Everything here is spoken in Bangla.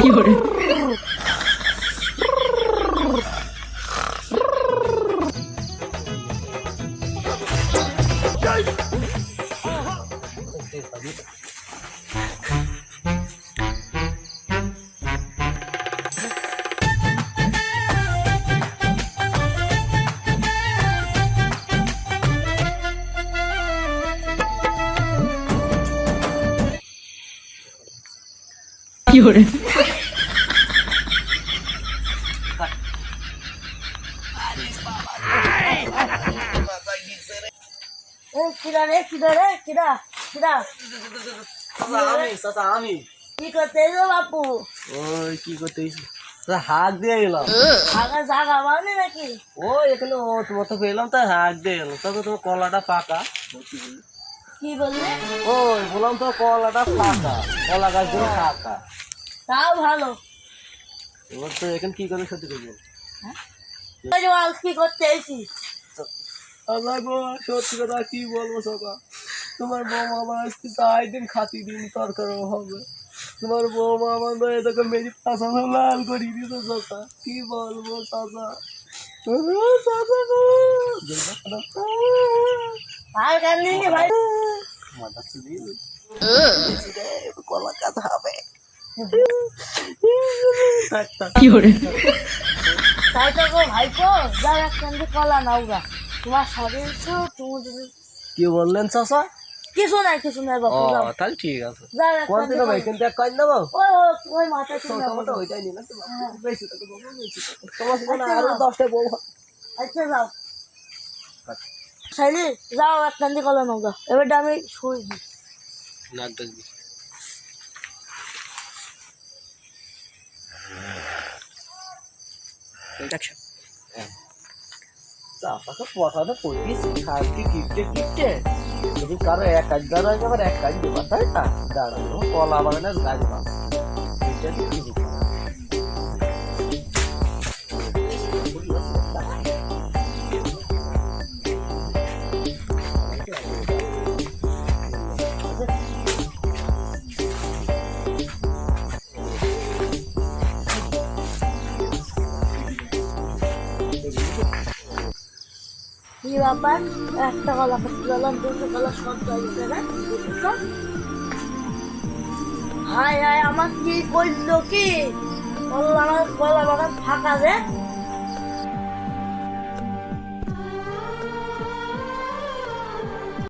কি করে কি করে কিরা রে কিরা রে কিরা কিরা আমি কি করতে এলো বাপু? ওই কি করতে হাত দিয়ে এলাম। আগে জাগা বানি নাকি? ও এখানে ও তোমার তো পেলাম তাই হাত দিয়ে এলাম। তবে তোমার কলাটা পাকা। কি বললে? ওই বললাম তো কলাটা ফাঁকা, কলা গাছগুলো ফাঁকা। তাও ভালো। এবার তো এখানে কি করে সত্যি করবো? ওই যে আজ কি করতে এসেছিস? আল্লাহ গো, সত্যি কথা কি বলবো সকা, তোমার বৌমা আমার আজকে 4 দিন খাতি দিন তরকারি হবে। তোমার বৌমা আমার এটাকে মেরি পাশা লাল করে দিতে সকা, কি বলবো সকা। আর কান্দি নি ভাই। মাথা চুলি কলা কাটা হবে। কি করে তাই তো গো ভাইপো, যাও এক কান্দি কলা নাও গা। তোমার শরীর তো তুমি যদি কি বললেন চাচা? কিছু নাই ও বাপু যাও। তাহলে ঠিক আছে। যাও এক কোন কান্দি দিন ভাই কিন্তু এক কয়েন দেবো। ওই মাথা চিন্তা ছোট করো। ওইটাই নিলাম। বেশি টাকা বলবো, বেশি টাকা। তোমার সাথে আরো 10টা বউ। আচ্ছা যাও শাইলি, যাও এক কান্দি কলা নাও গা। এবারটা আমি শুই দিই। নাক দেখবি। চাপাকে পটাতে পড়িয়েছি খাওয়াতে গিফটে যদি কারো এক কাজ দেওয়া হয় আবার এক কাজ দেবা, তাই না? দাঁড়ানো কলা বাগানের গাছ বা কি ব্যাপার? একটা কলা কাটতে গেলাম, দুটো কলা সব যাইছে না? হায় হায়, আমার কি করলো কি? আমার কলা বাগান ফাঁকা যে